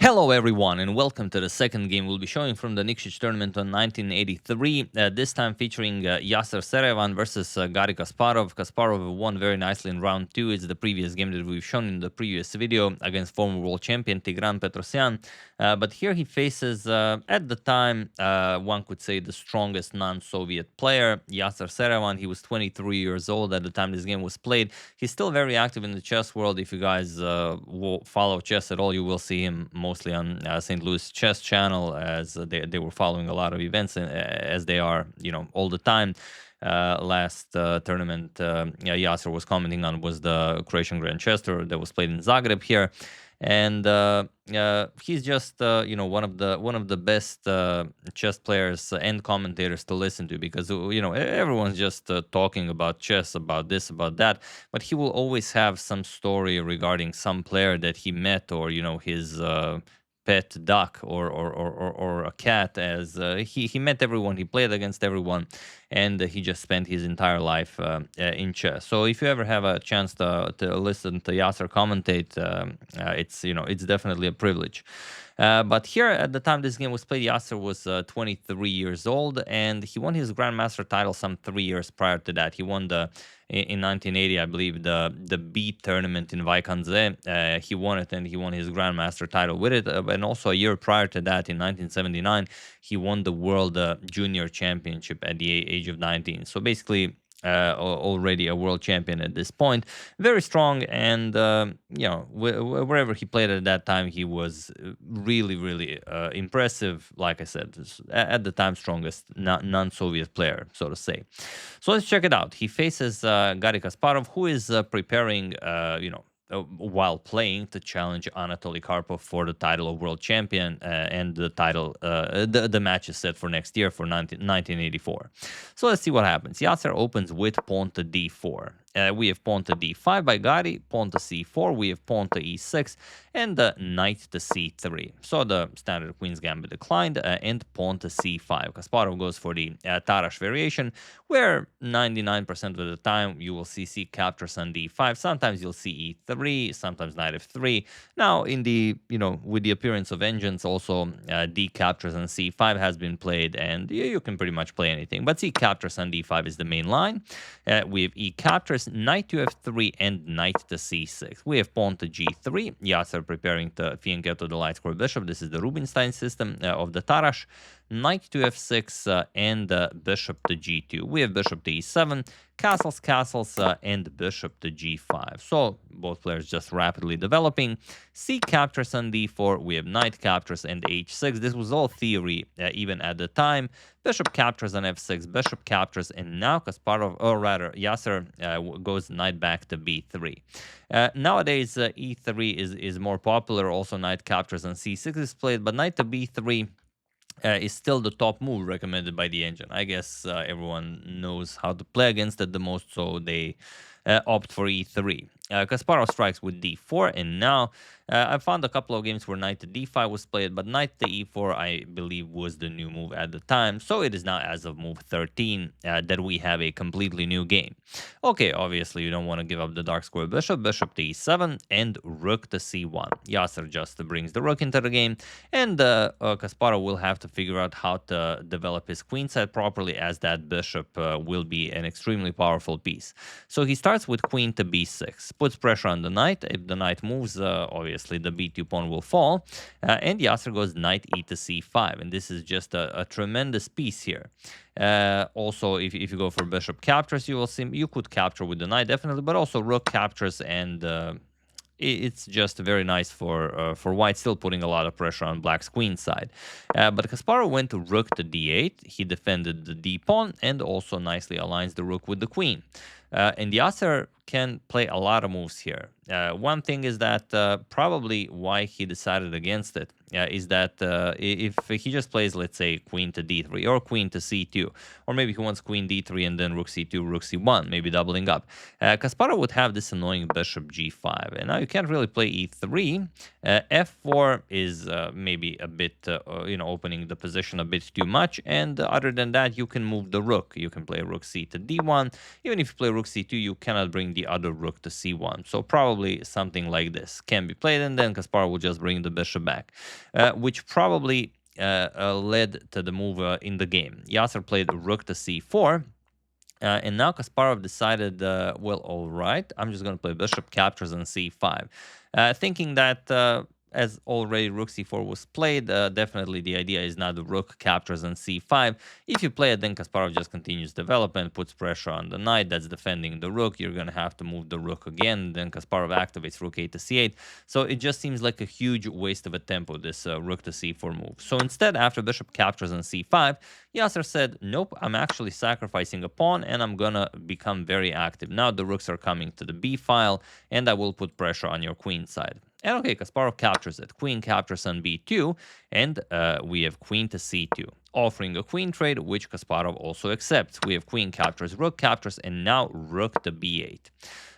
Hello everyone and welcome to the second game we'll be showing from the Niksic tournament on 1983, this time featuring Yasser Seirawan versus Garry Kasparov. Kasparov won very nicely in round 2. It's the previous game that we've shown in the previous video against former world champion Tigran Petrosyan. But here he faces, at the time, one could say the strongest non-Soviet player, Yasser Seirawan. He was 23 years old at the time this game was played. He's still very active in the chess world. If you guys follow chess at all, you will see him mostly on St. Louis Chess Channel, as they were following a lot of events, as they are, all the time. Last tournament Yasser was commenting on was the Croatian Grand Chess Tour that was played in Zagreb here, and he's just one of the best chess players and commentators to listen to, because everyone's just talking about chess, about this, about that, but he will always have some story regarding some player that he met, or his pet duck or a cat, as he met everyone, he played against everyone, and he just spent his entire life in chess. So if you ever have a chance to listen to Yasser commentate, it's definitely a privilege. But here, at the time this game was played, Yasser was 23 years old, and he won his Grandmaster title some 3 years prior to that. He won in 1980, I believe, the B tournament in Vaikanze. He won it, and he won his Grandmaster title with it. And also a year prior to that, in 1979, he won the World Junior Championship at the age of 19. So basically, already a world champion at this point. Very strong, and wherever he played at that time, he was really, really impressive. Like I said, at the time, strongest non-Soviet player, so to say. So let's check it out. He faces Garry Kasparov, who is preparing, while playing, to challenge Anatoly Karpov for the title of world champion, and the title, the match is set for next year, for 1984. So let's see what happens. Yasser opens with pawn to d4. We have pawn to d5 by Garry, pawn to c4, we have pawn to e6, and knight to c3. So the standard queen's gambit declined, and pawn to c5. Kasparov goes for the Tarrasch variation, where 99% of the time you will see c captures on d5. Sometimes you'll see e3, sometimes knight f3. Now, in the with the appearance of engines, also d captures on c5 has been played, and you can pretty much play anything. But c captures on d5 is the main line. We have e captures, knight to f3, and knight to c6. We have pawn to g3. Yasser preparing to fianchetto the light square bishop. This is the Rubinstein system of the Tarrasch. Knight to f6, and bishop to g2. We have bishop to e7, castles, and bishop to g5. So both players just rapidly developing. C captures on d4. We have knight captures and h6. This was all theory even at the time. Bishop captures on f6, bishop captures, and now Kasparov, or rather Yasser, goes knight back to b3. Nowadays, e3 is more popular. Also, knight captures on c6 is played, but knight to b3 is still the top move recommended by the engine. I guess everyone knows how to play against it the most, so they opt for e3. Kasparov strikes with d4, and now I found a couple of games where knight to d5 was played, but knight to e4, I believe, was the new move at the time. So it is now, as of move 13, that we have a completely new game. Okay, obviously you don't want to give up the dark square bishop. Bishop to e7, and rook to c1. Yasser just brings the rook into the game, and Kasparov will have to figure out how to develop his queenside properly, as that bishop will be an extremely powerful piece. So he starts with queen to b6, puts pressure on the knight. If the knight moves, obviously the b2 pawn will fall, and Yasser goes knight e to c5, and this is just a tremendous piece here. Also, if you go for bishop captures, you will see you could capture with the knight, definitely, but also rook captures, and it's just very nice for white, still putting a lot of pressure on black's queen side. But Kasparov went to rook to d8. He defended the d pawn, and also nicely aligns the rook with the queen. And Yasser can play a lot of moves here. One thing is that probably why he decided against it is that if he just plays, let's say, queen to d3 or queen to c2, or maybe he wants queen d3 and then rook c2, rook c1, maybe doubling up, Kasparov would have this annoying bishop g5. And now you can't really play e3. f4 is maybe a bit, opening the position a bit too much. And other than that, you can move the rook. You can play rook c to d1. Even if you play rook c2, you cannot bring and the other rook to c1. So probably something like this can be played, and then Kasparov will just bring the bishop back, which probably led to the move in the game. Yasser played rook to c4. And now Kasparov decided, well, all right, I'm just going to play bishop captures on c5. Thinking that, as already rook c4 was played, definitely the idea is not the rook captures on c5. If you play it, then Kasparov just continues development, puts pressure on the knight that's defending the rook. You're going to have to move the rook again. Then Kasparov activates rook a to c8. So it just seems like a huge waste of a tempo, this rook to c4 move. So instead, after bishop captures on c5, Yasser said, nope, I'm actually sacrificing a pawn and I'm gonna become very active. Now the rooks are coming to the b file and I will put pressure on your queen side. And okay, Kasparov captures it. Queen captures on b2, and we have queen to c2, offering a queen trade, which Kasparov also accepts. We have queen captures, and now rook to b8.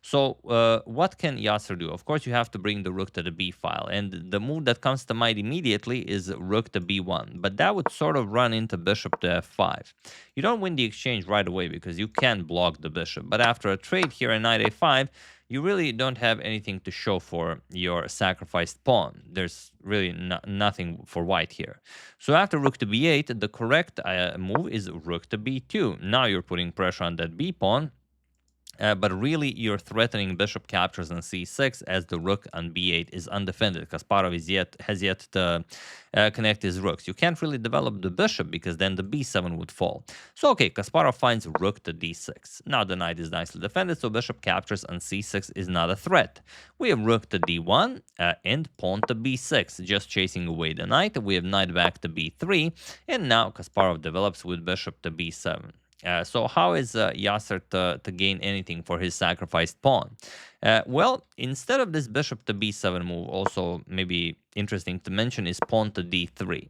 So what can Yasser do? Of course, you have to bring the rook to the b file, and the move that comes to mind immediately is rook to b1, but that would sort of run into bishop to f5. You don't win the exchange right away because you can block the bishop, but after a trade here in knight a5, you really don't have anything to show for your sacrificed pawn. There's really nothing for white here. So after rook to b8, the correct move is rook to b2. Now you're putting pressure on that b pawn, but really you're threatening bishop captures on c6 as the rook on b8 is undefended. Kasparov has yet to connect his rooks. You can't really develop the bishop because then the b7 would fall. So okay, Kasparov finds rook to d6. Now the knight is nicely defended, so bishop captures on c6 is not a threat. We have rook to d1 and pawn to b6, just chasing away the knight. We have knight back to b3, and now Kasparov develops with bishop to b7. So how is Yasser to gain anything for his sacrificed pawn? Well, instead of this bishop to b7 move, also maybe interesting to mention is pawn to d3.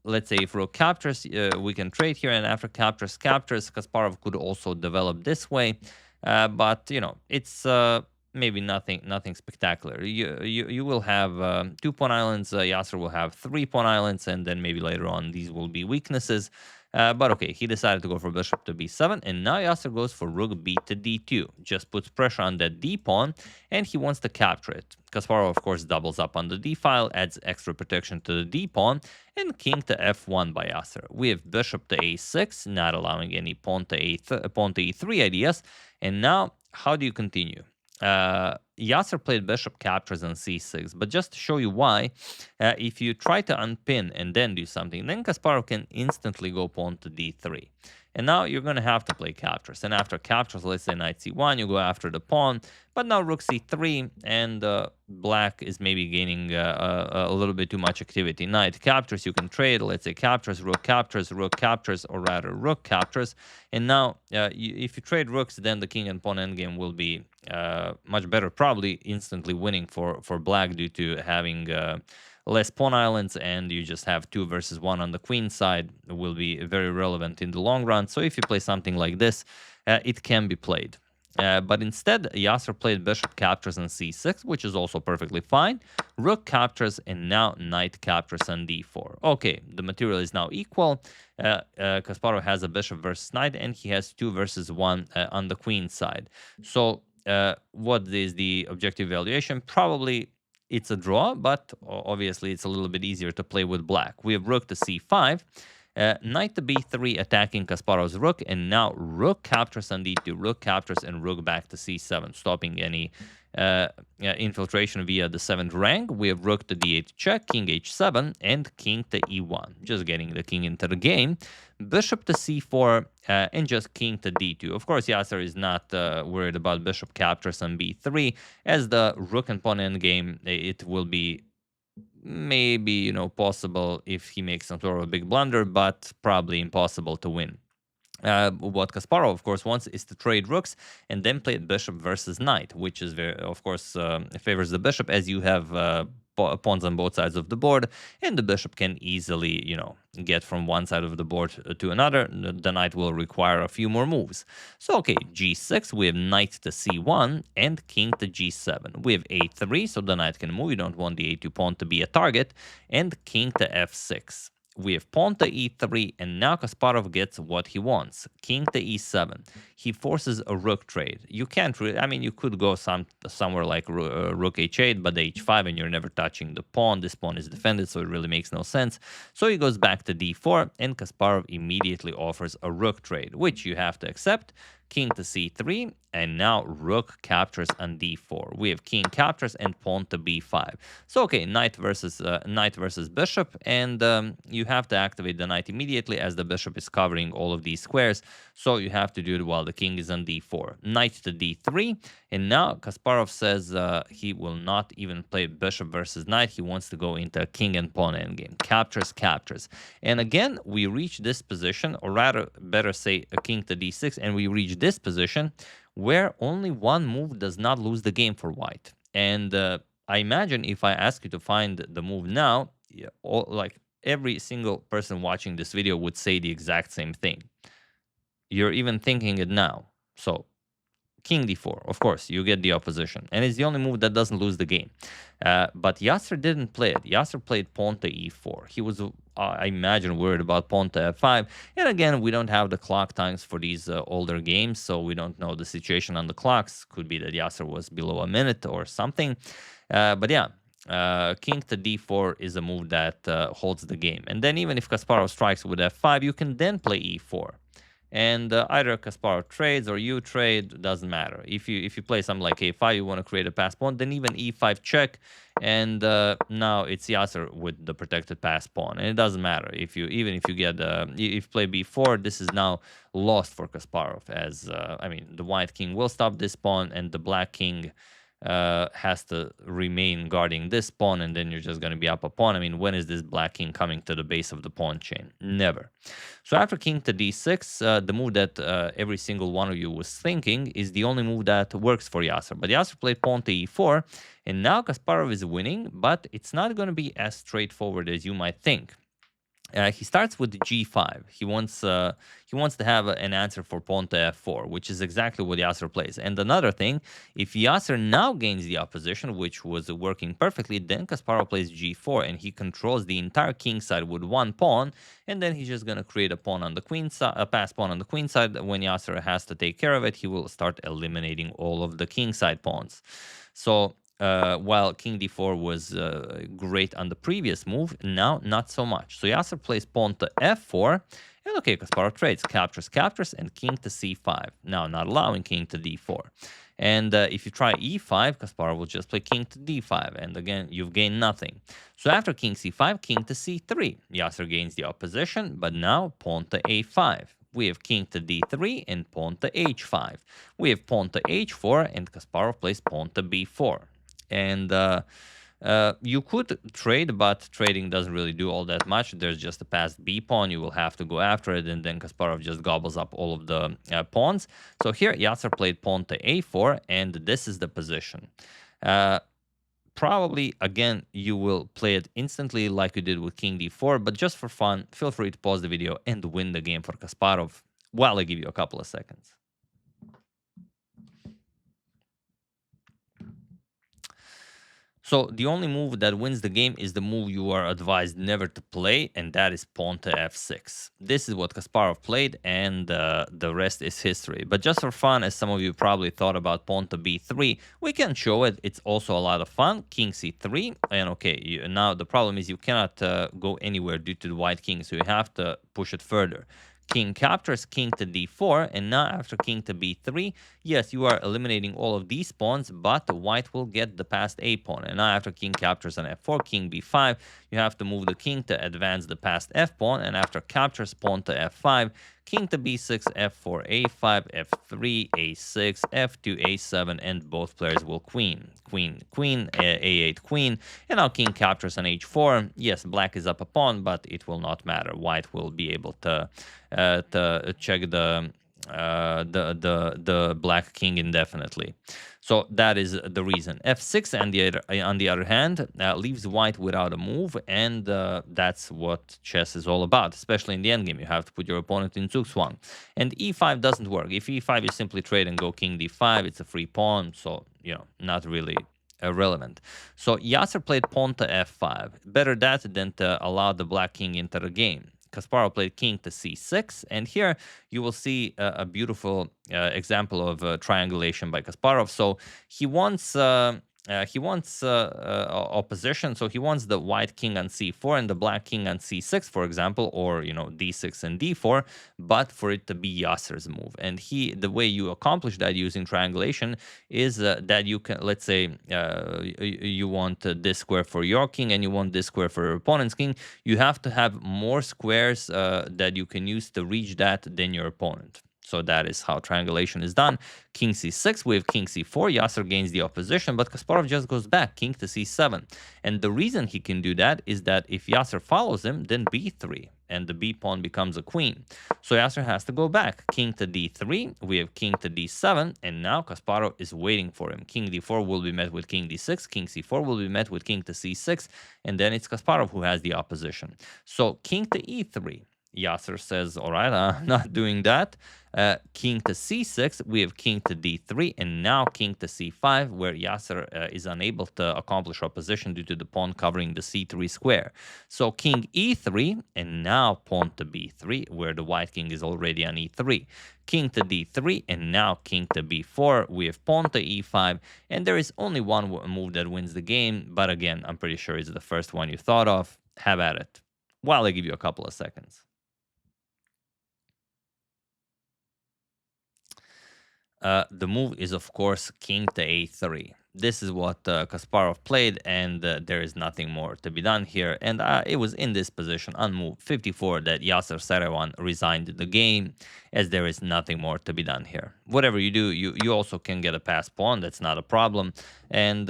Let's say if rook captures, we can trade here, and after captures, Kasparov could also develop this way. But, you know, it's maybe nothing spectacular. You will have 2 pawn islands, Yasser will have 3 pawn islands, and then maybe later on these will be weaknesses. But okay, he decided to go for bishop to b7, and now Yasser goes for rook b to d2. Just puts pressure on that d pawn, and he wants to capture it. Kasparov, of course, doubles up on the d file, adds extra protection to the d pawn, and king to f1 by Yasser. We have bishop to a6, not allowing any pawn to e3 ideas. And now, how do you continue? Yasser played bishop captures on c6, but just to show you why, if you try to unpin and then do something, then Kasparov can instantly go pawn to d3. And now you're going to have to play captures. And after captures, let's say knight c1, you go after the pawn. But now rook c3, and black is maybe gaining a little bit too much activity. Knight captures, you can trade. Let's say captures, or rather rook captures. And now, if you trade rooks, then the king and pawn endgame will be much better, probably instantly winning for black due to having less pawn islands, and you just have 2 versus 1 on the queen side. Will be very relevant in the long run. So if you play something like this, it can be played. But instead, Yasser played bishop captures on c6, which is also perfectly fine. Rook captures, and now knight captures on d4. Okay, the material is now equal. Kasparov has a bishop versus knight, and he has 2 versus 1 on the queen side. So what is the objective evaluation? Probably it's a draw, but obviously it's a little bit easier to play with black. We have rook to c5. Knight to b3 attacking Kasparov's rook, and now rook captures on d2, rook captures, and rook back to c7, stopping any infiltration via the 7th rank. We have rook to d8 check, king h7, and king to e1, just getting the king into the game. Bishop to c4, and just king to d2. Of course, Yasser is not worried about bishop captures on b3, as the rook and pawn endgame, it will be maybe, you know, possible if he makes some sort of a big blunder, but probably impossible to win. What Kasparov, of course, wants is to trade rooks and then play bishop versus knight, which is very, of course, favors the bishop, as you have pawns on both sides of the board, and the bishop can easily, you know, get from one side of the board to another. The knight will require a few more moves. So, okay, g6, we have knight to c1 and king to g7. We have a3, so the knight can move. You don't want the a2 pawn to be a target, and king to f6. We have pawn to e3, and now Kasparov gets what he wants. King to e7. He forces a rook trade. You can't really, I mean, you could go somewhere like rook h8, but h5, and you're never touching the pawn. This pawn is defended, so it really makes no sense. So he goes back to d4, and Kasparov immediately offers a rook trade, which you have to accept. King to c3, and now rook captures on d4. We have king captures and pawn to b5. So okay, knight versus bishop, and you have to activate the knight immediately as the bishop is covering all of these squares. So you have to do it while the king is on d4. Knight to d3, and now Kasparov says he will not even play bishop versus knight. He wants to go into a king and pawn endgame. Captures, captures, and again we reach this position, or rather, better say a king to d6, and we reach this position where only one move does not lose the game for white. And I imagine if I ask you to find the move now, like every single person watching this video would say the exact same thing. You're even thinking it now. So king d4, of course, you get the opposition. And it's the only move that doesn't lose the game. But Yasser didn't play it. Yasser played pawn to e4. He was, I imagine, worried about pawn to f5. And again, we don't have the clock times for these older games, so we don't know the situation on the clocks. Could be that Yasser was below a minute or something. But yeah, king to d4 is a move that holds the game. And then even if Kasparov strikes with f5, you can then play e4. And either Kasparov trades or you trade, doesn't matter. If you play something like a5, you want to create a pass pawn, then even e5 check, and now it's Yasser with the protected pass pawn, and it doesn't matter if you get if you play b4, this is now lost for Kasparov, as I mean, the white king will stop this pawn, and the black king has to remain guarding this pawn, and then you're just going to be up a pawn. I mean, when is this black king coming to the base of the pawn chain? Never. So after king to d6, the move that every single one of you was thinking is the only move that works for Yasser. But Yasser played pawn to e4, and now Kasparov is winning, but it's not going to be as straightforward as you might think. He starts with g5. He wants to have an answer for pawn to f4, which is exactly what Yasser plays. And another thing, if Yasser now gains the opposition, which was working perfectly, then Kasparov plays g4, and he controls the entire king side with one pawn, and then he's just going to create a pawn on the queen side, a pass pawn on the queen side. When Yasser has to take care of it, he will start eliminating all of the king side pawns. So while king d4 was great on the previous move, now not so much. So Yasser plays pawn to f4, and okay, Kasparov trades, captures, captures, and king to c5. Now not allowing king to d4. And if you try e5, Kasparov will just play king to d5, and again, you've gained nothing. So after king c5, king to c3. Yasser gains the opposition, but now pawn to a5. We have king to d3 and pawn to h5. We have pawn to h4, and Kasparov plays pawn to b4. And you could trade, but trading doesn't really do all that much. There's just a passed b pawn. You will have to go after it, and then Kasparov just gobbles up all of the pawns. So here Yasser played pawn to a4, and this is the position. Probably, again, you will play it instantly like you did with king d4, but just for fun, feel free to pause the video and win the game for Kasparov while I give you a couple of seconds. So the only move that wins the game is the move you are advised never to play, and that is pawn to f6. This is what Kasparov played, and the rest is history. But just for fun, as some of you probably thought about pawn to b3, we can show it. It's also a lot of fun. King c3, and okay, now the problem is you cannot go anywhere due to the white king, so you have to push it further. King captures, king to d4, and now after king to b3, yes, you are eliminating all of these pawns, but white will get the passed a pawn. And now after king captures on f4, king b5, you have to move the king to advance the passed f pawn, and after captures pawn to f5, king to b6, f4, a5, f3, a6, f2, a7, and both players will queen, queen, queen, a8, queen, and now king captures on h4. Yes, black is up a pawn, but it will not matter. White will be able to check the black king indefinitely. So that is the reason. f6 on the other hand leaves white without a move, and that's what chess is all about, especially in the endgame. You have to put your opponent in zugzwang. And e5 doesn't work. If e5 you simply trade and go king d5, it's a free pawn, so you know, not really relevant. So Yasser played pawn to f5. Better that than to allow the black king into the game. Kasparov played king to c6, and here you will see a beautiful example of triangulation by Kasparov. So he wants opposition, so he wants the white king on c4 and the black king on c6, for example, or d6 and d4, but for it to be Yasser's move. And the way you accomplish that using triangulation is that you can, let's say, you want this square for your king and you want this square for your opponent's king. You have to have more squares that you can use to reach that than your opponent. So that is how triangulation is done. King c6 with king c4. Yasser gains the opposition, but Kasparov just goes back, king to c7. And the reason he can do that is that if Yasser follows him, then b3, and the b pawn becomes a queen. So Yasser has to go back, king to d3. We have king to d7, and now Kasparov is waiting for him. King d4 will be met with king d6. King c4 will be met with king to c6, and then it's Kasparov who has the opposition. So king to e3. Yasser says, all right, I'm not doing that. King to c6, we have king to d3, and now king to c5, where Yasser is unable to accomplish opposition due to the pawn covering the c3 square. So king e3, and now pawn to b3, where the white king is already on e3. King to d3, and now king to b4. We have pawn to e5, and there is only one move that wins the game, but again, I'm pretty sure it's the first one you thought of. Have at it. While I give you a couple of seconds. The move is, of course, king to a3. This is what Kasparov played, and there is nothing more to be done here. And it was in this position on move 54 that Yasser Seirawan resigned the game, as there is nothing more to be done here. Whatever you do, you also can get a pass pawn. That's not a problem. And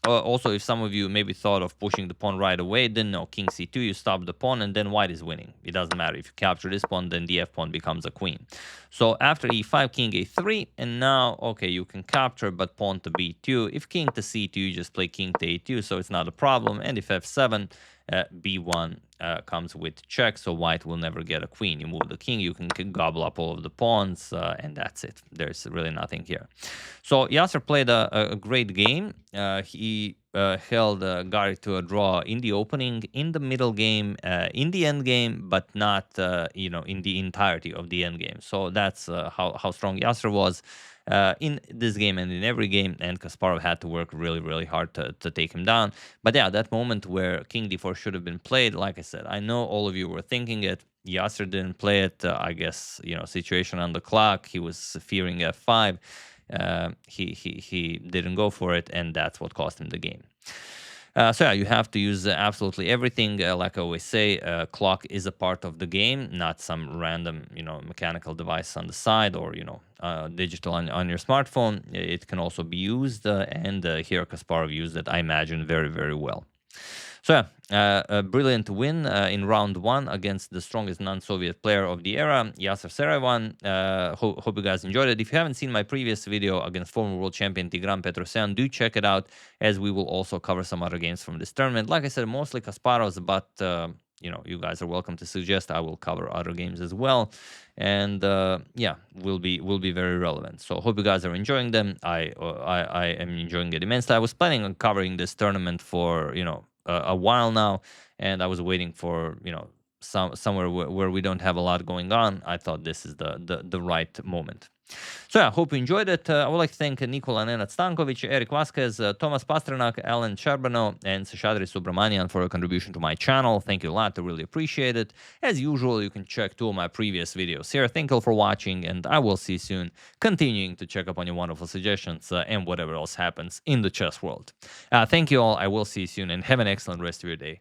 also, if some of you maybe thought of pushing the pawn right away, then no, king c2, you stop the pawn, and then white is winning. It doesn't matter. If you capture this pawn, then the f pawn becomes a queen. So after e5, king a3, and now, okay, you can capture, but pawn to b2. If king to c2, you just play king to a2, so it's not a problem. And if f7, b1 comes with check, so white will never get a queen. You move the king, you can gobble up all of the pawns, and that's it. There's really nothing here. So Yasser played a great game. He held Garry to a draw in the opening, in the middle game, in the end game, but not in the entirety of the end game. So that's how strong Yasser was in this game and in every game, and Kasparov had to work really, really hard to take him down. But yeah, that moment where king d4 should have been played, like I said, I know all of you were thinking it. Yasser didn't play it. I guess, situation on the clock. He was fearing f5. He didn't go for it, and that's what cost him the game. So yeah, you have to use absolutely everything. Like I always say, clock is a part of the game, not some random, mechanical device on the side or, digital on your smartphone. It can also be used, and here Kasparov used it, I imagine, very, very well. So yeah, a brilliant win in round 1 against the strongest non-Soviet player of the era, Yasser Seirawan. Hope you guys enjoyed it. If you haven't seen my previous video against former world champion Tigran Petrosyan, do check it out, as we will also cover some other games from this tournament. Like I said, mostly Kasparov's, but you guys are welcome to suggest. I will cover other games as well, and yeah, will be very relevant. So hope you guys are enjoying them. I am enjoying it immensely. I was planning on covering this tournament for a while now, and I was waiting for somewhere where we don't have a lot going on. I thought this is the right moment. So yeah, hope you enjoyed it. I would like to thank Nikola Nenad Stankovic, Eric Vasquez, Thomas Pasternak, Alan Charbano, and Seshadri Subramanian for a contribution to my channel. Thank you a lot. I really appreciate it. As usual, you can check 2 of my previous videos here. Thank you all for watching, and I will see you soon, continuing to check up on your wonderful suggestions and whatever else happens in the chess world. Thank you all. I will see you soon, and have an excellent rest of your day.